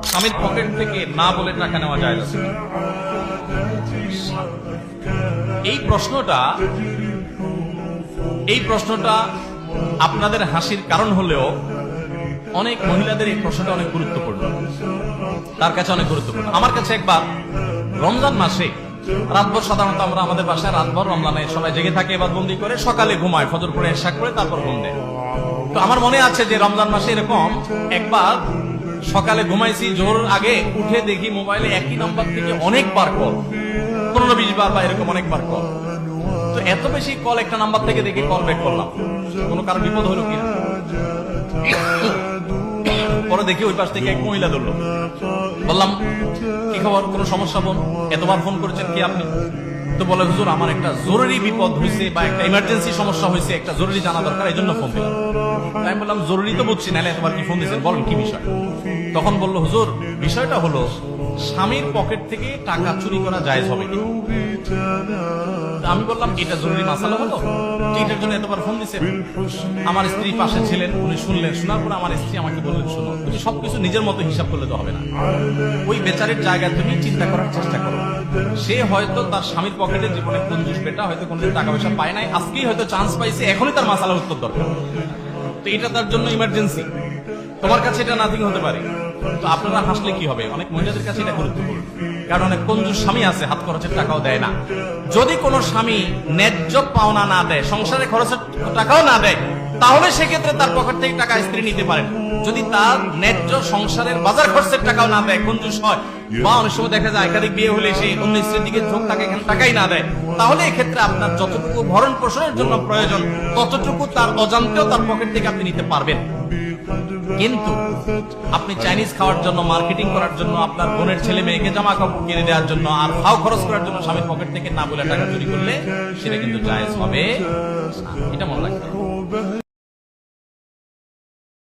স্বামীর পকেট থেকে না বলে টাকা নেওয়া যায় না? এই প্রশ্নটা আপনাদের হাসির কারণ হলেও অনেক মহিলাদের এই প্রশ্নটা অনেক গুরুত্বপূর্ণ, তার কাছে অনেক গুরুত্বপূর্ণ। আমার কাছে একবার রমজান মাসে রাতভর, সাধারণত আমরা আমাদের বাসায় রাতভর রমজানে সবাই জেগে থাকে, এবার বন্দি করে সকালে ঘুমায়, ফজর পরে ইশা করে তারপর ঘুম দেয়। তো আমার মনে আছে যে রমজান মাসে এরকম একবার সকালে ঘুমাইছি, জোর আগে উঠে দেখি মোবাইলে একই নাম্বার থেকে অনেকবার কল, 15-20 বার বা এরকম অনেকবার কল। তো এত বেশি কল একটা নাম্বার থেকে দেখে কল ব্যাক করলাম, কোনো কারো বিপদ হলো কিনা। পরে দেখি ওই পাশ থেকে এক মহিলা ধরলো। বললাম, কি খবর, কোনো সমস্যা? বোন, এতবার ফোন করেছেন, কি আপনি? তো বলে, হুজুর আমার একটা জরুরি বিপদ হয়েছে বা একটা ইমার্জেন্সি সমস্যা হয়েছে, একটা জরুরি জানা দরকার, এই জন্য ফোন দিলাম। আমি বললাম, জরুরি তো বুঝছি, নাহলে এতবার কি ফোন দিয়েছেন, বলেন কি বিষয়। তখন বললো, হুজুর বিষয়টা হলো স্বামীর পকেট থেকে টাকা চুরি করা জায়েজ হবে কি? আমি বললাম, এটা জরুরি মাসালা হলো, এটার জন্য এতবার ফোন দিচ্ছেন? আমার স্ত্রী পাশে ছিলেন, উনি শুনলেন। শোনার পর আমার স্ত্রী আমাকে বললেন, শোনো, তুমি সবকিছু নিজের মতো হিসাব করলে তো হবে না, ওই বেচারের জায়গায় তুমি চিন্তা করার চেষ্টা করো। সে হয়তো তার স্বামীর পকেটে জীবনে কঞ্জুস বেটা, হয়তো কোনদিন টাকা পয়সা পায় নাই, আজকেই হয়তো চান্স পাইছে, এখনই তার মাসালার উত্তর দরকার। তো এটা তার জন্য ইমার্জেন্সি, তোমার কাছে এটা নাথিং হতে পারে। তো আপনারা হাসলে কি হবে? অনেক মহিলাদের কাছে এটা গুরুত্বপূর্ণ, কারণ অনেক কঞ্জুস স্বামী আছে, হাত খরচের টাকাও দেয় না। যদি কোনো স্বামী ন্যায্য পাওনা না দেয়, সংসারে খরচের টাকাও না দেয়, তাহলে সেক্ষেত্রে তার পকেট থেকে টাকা স্ত্রী নিতে পারেন। যদি তার ন্যায্য সংসারের বাজার খরচের টাকাও না দেয়, কঞ্জুস হয়, বা অনেক সময় দেখা যায় একাধিক বিয়ে হলে সেই অন্য স্ত্রীর দিকে চোখ থাকে, এখানে টাকাই না দেয়, তাহলে এক্ষেত্রে আপনার যতটুকু ভরণ পোষণের জন্য প্রয়োজন, ততটুকু তার অজান্তেও তার পকেট থেকে আপনি নিতে পারবেন। কিন্তু আপনি চাইনিজ খাওয়ার জন্য, মার্কেটিং করার জন্য, আপনার বোনের ছেলে মেয়েকে জামা কাপড় কিনে দেওয়ার জন্য, আর ফাও খরচ করার জন্য স্বামীর পকেট থেকে না বলে টাকা চুরি করলে সেটা কিন্তু জায়েজ হবে না। এটা মনে রাখবেন।